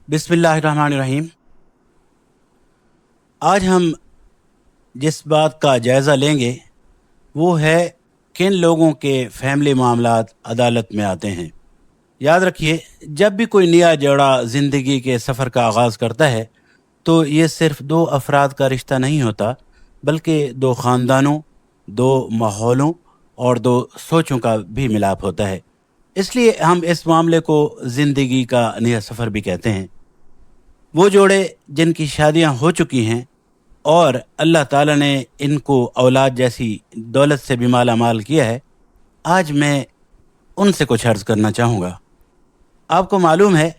बिस्मिल्लाहिर्रहमानिर्रहीम। आज हम जिस बात का जायज़ा लेंगे वो है किन लोगों के फैमिली मामलात अदालत में आते हैं। याद रखिए, जब भी कोई नया जोड़ा ज़िंदगी के सफ़र का आगाज़ करता है तो ये सिर्फ दो अफराद का रिश्ता नहीं होता, बल्कि दो ख़ानदानों, दो माहौलों और दो सोचों का भी मिलाप होता है। इसलिए हम इस मामले को ज़िंदगी का नया सफ़र भी कहते हैं। वो जोड़े जिनकी शादियां हो चुकी हैं और अल्लाह ताला ने इनको औलाद जैसी दौलत से भी माला माल किया है, आज मैं उनसे कुछ अर्ज़ करना चाहूँगा। आपको मालूम है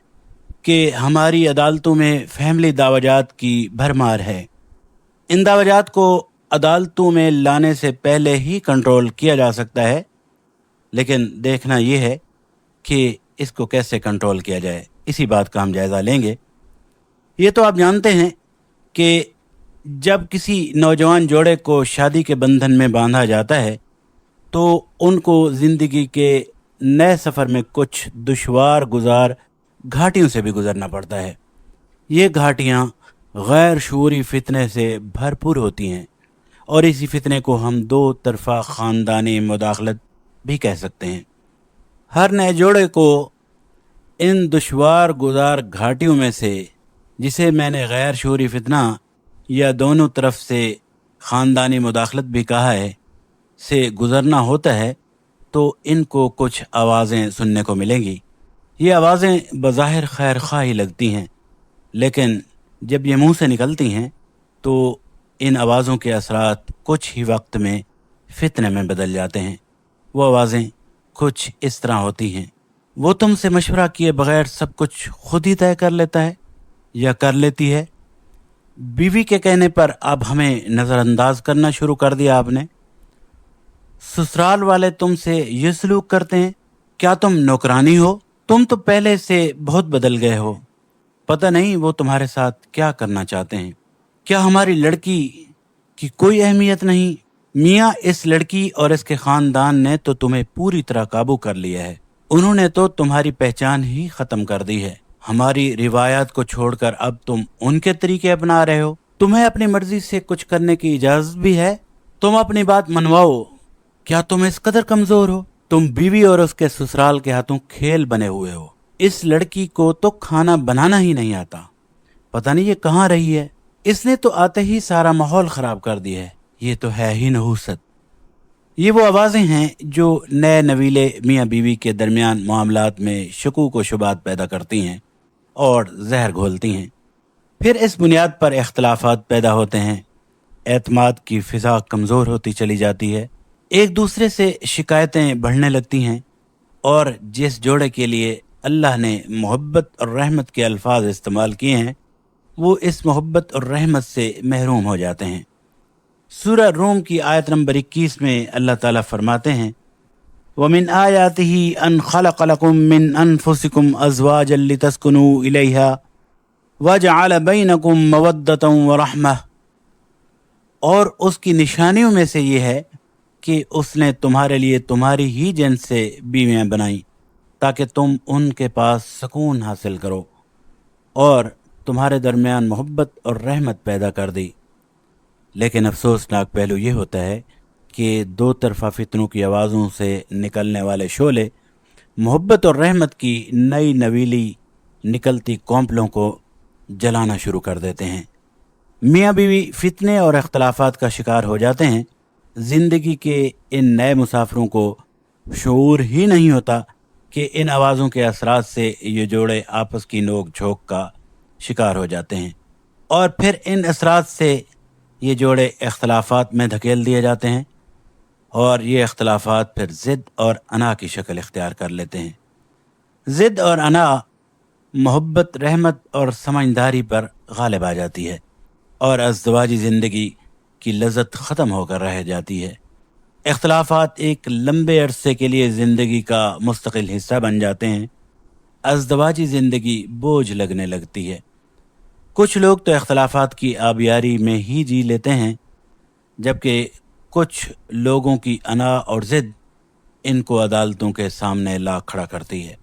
कि हमारी अदालतों में फैमिली दावजात की भरमार है। इन दावजात को अदालतों में लाने से पहले ही कंट्रोल किया जा सकता है, लेकिन देखना यह है कि इसको कैसे कंट्रोल किया जाए। इसी बात का हम जायज़ा लेंगे। ये तो आप जानते हैं कि जब किसी नौजवान जोड़े को शादी के बंधन में बांधा जाता है तो उनको ज़िंदगी के नए सफ़र में कुछ दुश्वार गुजार घाटियों से भी गुजरना पड़ता है। ये घाटियाँ गैर शूरी फितने से भरपूर होती हैं और इसी फितने को हम दो तरफ़ा ख़ानदानी मुदाखलत भी कह सकते हैं। हर नए जोड़े को इन दुश्वार गुजार घाटियों में से, जिसे मैंने गैर शूरी फितना या दोनों तरफ से ख़ानदानी मुदाखलत भी कहा है, से गुज़रना होता है, तो इनको कुछ आवाज़ें सुनने को मिलेंगी। ये आवाज़ें बज़ाहिर खैर ख़्वाह ही लगती हैं, लेकिन जब ये मुंह से निकलती हैं तो इन आवाज़ों के असरात कुछ ही वक्त में फितने में बदल जाते हैं। वो आवाज़ें कुछ इस तरह होती हैं: वो तुमसे मशवरा किए बग़ैर सब कुछ खुद ही तय कर लेता है या कर लेती है। बीवी के कहने पर अब हमें नज़रअंदाज करना शुरू कर दिया आपने। ससुराल वाले तुमसे ये सलूक करते हैं, क्या तुम नौकरानी हो? तुम तो पहले से बहुत बदल गए हो। पता नहीं वो तुम्हारे साथ क्या करना चाहते हैं। क्या हमारी लड़की की कोई अहमियत नहीं? मियाँ, इस लड़की और इसके ख़ानदान ने तो तुम्हें पूरी तरह काबू कर लिया है। उन्होंने तो तुम्हारी पहचान ही ख़त्म कर दी है। हमारी रिवायात को छोड़कर अब तुम उनके तरीके अपना रहे हो। तुम्हें अपनी मर्जी से कुछ करने की इजाज़त भी है। तुम अपनी बात मनवाओ। क्या तुम इस कदर कमज़ोर हो? तुम बीवी और उसके ससुराल के हाथों खेल बने हुए हो। इस लड़की को तो खाना बनाना ही नहीं आता। पता नहीं ये कहाँ रही है। इसने तो आते ही सारा माहौल ख़राब कर दिया है। ये तो है ही नहूसत। ये वो आवाज़ें हैं जो नए नवीले मियाँ बीवी के दरमियान मामलात में शकूक व शुबात पैदा करती हैं और जहर घोलती हैं। फिर इस बुनियाद पर इख्तलाफात पैदा होते हैं। एतमाद की फ़िज़ा कमज़ोर होती चली जाती है। एक दूसरे से शिकायतें बढ़ने लगती हैं और जिस जोड़े के लिए अल्लाह ने मोहब्बत और रहमत के अल्फाज इस्तेमाल किए हैं, वो इस मोहब्बत और रहमत से महरूम हो जाते हैं। सूरह रूम की आयत नंबर 21 में अल्लाह ताला फरमाते हैं, वमिन आयातिही अन खलक़ लकुम मिन अनफुसिकुम अज़वाजन लितस्कुनू इलैहा वजअल बैनकुम मवद्दतन व रहमह। और उसकी निशानियों में से ये है कि उसने तुम्हारे लिए तुम्हारी ही जिन्स से बीवियाँ बनाई ताकि तुम उनके पास सुकून हासिल करो, और तुम्हारे दरमियान मोहब्बत और रहमत पैदा कर दी। लेकिन अफसोसनाक पहलू ये होता है कि दो तरफा फितनों की आवाज़ों से निकलने वाले शोले मोहब्बत और रहमत की नई नवीली निकलती कौंपलों को जलाना शुरू कर देते हैं। मियाँ बीवी फितने और अख्तलाफात का शिकार हो जाते हैं। ज़िंदगी के इन नए मुसाफिरों को शऊर ही नहीं होता कि इन आवाज़ों के असरात से ये जोड़े आपस की नोक झोंक का शिकार हो जाते हैं और फिर इन असरात से ये जोड़े इख्तलाफात में धकेल दिए जाते हैं और ये इख्तलाफात फिर ज़िद और अना की शक्ल इख्तियार कर लेते हैं। ज़िद और अना मोहब्बत, रहमत और समझदारी पर गालिब आ जाती है और अज़दवाजी ज़िंदगी की लज़्ज़त ख़त्म होकर रह जाती है। इख्तलाफात एक लंबे अरसे के लिए ज़िंदगी का मुस्तकिल हिस्सा बन जाते हैं। अज़दवाजी ज़िंदगी बोझ लगने लगती है। कुछ लोग तो इख्तलाफात की आबियारी में ही जी लेते हैं, जबकि कुछ लोगों की अना और ज़िद इनको अदालतों के सामने ला खड़ा करती है।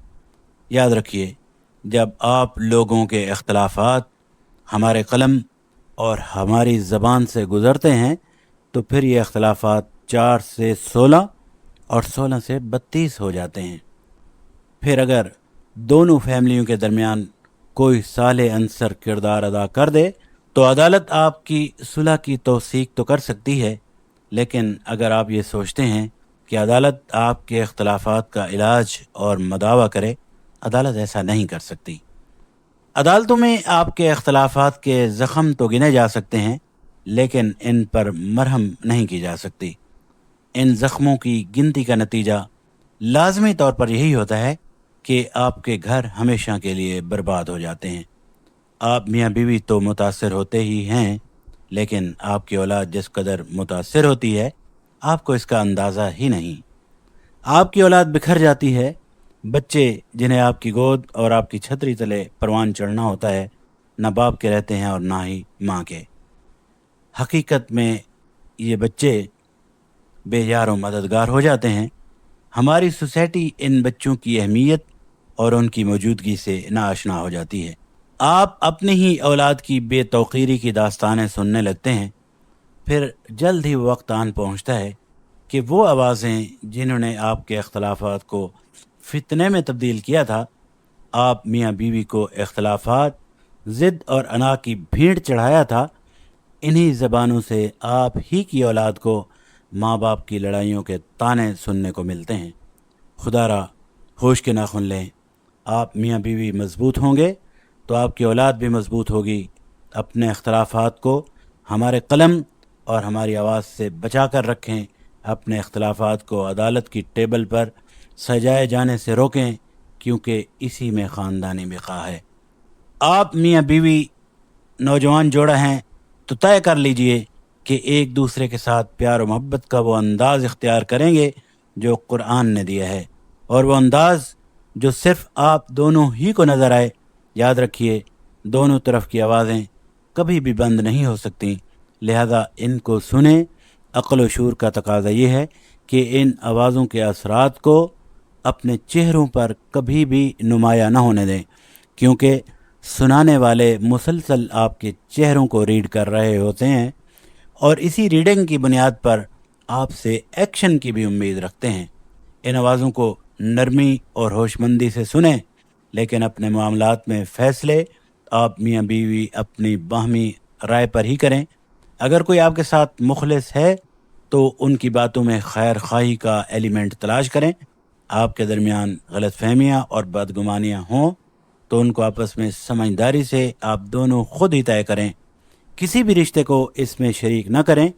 याद रखिए, جب آپ لوگوں کے اختلافات ہمارے قلم اور ہماری زبان سے گزرتے ہیں تو پھر یہ اختلافات 4 سے 16 اور 16 سے 32 ہو جاتے ہیں۔ پھر اگر دونوں فیملیوں کے درمیان کوئی صالح عنصر کردار ادا کر دے تو عدالت آپ کی صلح کی توثیق تو کر سکتی ہے، لیکن اگر آپ یہ سوچتے ہیں کہ عدالت آپ کے اختلافات کا علاج اور مداوع کرے، عدالت ایسا نہیں کر سکتی۔ عدالتوں میں آپ کے اختلافات کے زخم تو گنے جا سکتے ہیں، لیکن ان پر مرہم نہیں کی جا سکتی۔ ان زخموں کی گنتی کا نتیجہ لازمی طور پر یہی ہوتا ہے کہ آپ کے گھر ہمیشہ کے لیے برباد ہو جاتے ہیں۔ آپ میاں بیوی تو متاثر ہوتے ہی ہیں، لیکن آپ کی اولاد جس قدر متاثر ہوتی ہے آپ کو اس کا اندازہ ہی نہیں۔ آپ کی اولاد بکھر جاتی ہے، بچے جنہیں آپ کی گود اور آپ کی چھتری تلے پروان چڑھنا ہوتا ہے نہ باپ کے رہتے ہیں اور نہ ہی ماں کے۔ حقیقت میں یہ بچے بے یار و مددگار ہو جاتے ہیں۔ ہماری سوسائٹی ان بچوں کی اہمیت اور ان کی موجودگی سے ناآشنا ہو جاتی ہے۔ آپ اپنی ہی اولاد کی بے توقیری کی داستانیں سننے لگتے ہیں، پھر جلد ہی وقت آن پہنچتا ہے کہ وہ آوازیں جنہوں نے آپ کے اختلافات کو فتنے میں تبدیل کیا تھا، آپ میاں بیوی کو اختلافات، ضد اور انا کی بھیڑ چڑھایا تھا، انہی زبانوں سے آپ ہی کی اولاد کو ماں باپ کی لڑائیوں کے تانے سننے کو ملتے ہیں۔ خدا را ہوش کے ناخن لیں، آپ میاں بیوی مضبوط ہوں گے تو آپ کی اولاد بھی مضبوط ہوگی۔ اپنے اختلافات کو ہمارے قلم اور ہماری آواز سے بچا کر رکھیں، اپنے اختلافات کو عدالت کی ٹیبل پر سجائے جانے سے روکیں، کیونکہ اسی میں خاندانی بقا ہے۔ آپ میاں بیوی نوجوان جوڑا ہیں تو طے کر لیجئے کہ ایک دوسرے کے ساتھ پیار و محبت کا وہ انداز اختیار کریں گے جو قرآن نے دیا ہے، اور وہ انداز جو صرف آپ دونوں ہی کو نظر آئے۔ یاد رکھیے، دونوں طرف کی آوازیں کبھی بھی بند نہیں ہو سکتی، لہذا ان کو سنیں۔ عقل و شعور کا تقاضا یہ ہے کہ ان آوازوں کے اثرات کو اپنے چہروں پر کبھی بھی نمایاں نہ ہونے دیں، کیونکہ سنانے والے مسلسل آپ کے چہروں کو ریڈ کر رہے ہوتے ہیں، اور اسی ریڈنگ کی بنیاد پر آپ سے ایکشن کی بھی امید رکھتے ہیں۔ ان آوازوں کو نرمی اور ہوش مندی سے سنیں، لیکن اپنے معاملات میں فیصلے آپ میاں بیوی اپنی باہمی رائے پر ہی کریں۔ اگر کوئی آپ کے ساتھ مخلص ہے تو ان کی باتوں میں خیر خواہی کا ایلیمنٹ تلاش کریں۔ آپ کے درمیان غلط فہمیاں اور بدگمانیاں ہوں تو ان کو آپس میں سمجھداری سے آپ دونوں خود ہی طے کریں، کسی بھی رشتے کو اس میں شریک نہ کریں۔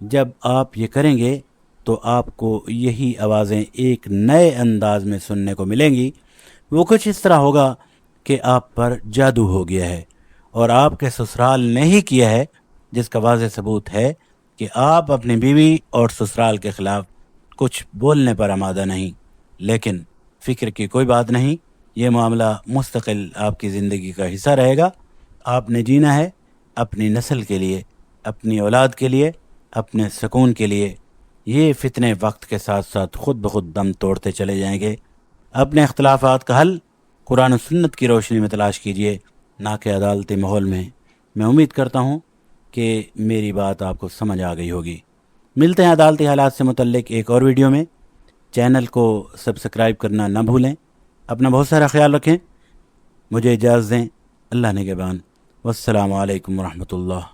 جب آپ یہ کریں گے تو آپ کو یہی آوازیں ایک نئے انداز میں سننے کو ملیں گی۔ وہ کچھ اس طرح ہوگا کہ آپ پر جادو ہو گیا ہے، اور آپ کے سسرال نے ہی کیا ہے، جس کا واضح ثبوت ہے کہ آپ اپنی بیوی اور سسرال کے خلاف کچھ بولنے پر آمادہ نہیں۔ لیکن فکر کی کوئی بات نہیں، یہ معاملہ مستقل آپ کی زندگی کا حصہ رہے گا۔ آپ نے جینا ہے اپنی نسل کے لیے، اپنی اولاد کے لیے، اپنے سکون کے لیے۔ یہ فتنے وقت کے ساتھ ساتھ خود بخود دم توڑتے چلے جائیں گے۔ اپنے اختلافات کا حل قرآن و سنت کی روشنی میں تلاش کیجیے، نہ کہ عدالتی ماحول میں۔ میں امید کرتا ہوں کہ میری بات آپ کو سمجھ آ گئی ہوگی۔ ملتے ہیں عدالتی حالات سے متعلق ایک اور ویڈیو میں۔ چینل کو سبسکرائب کرنا نہ بھولیں۔ اپنا بہت سارا خیال رکھیں۔ مجھے اجازت دیں۔ اللہ نگہبان۔ والسلام علیکم ورحمۃ اللہ۔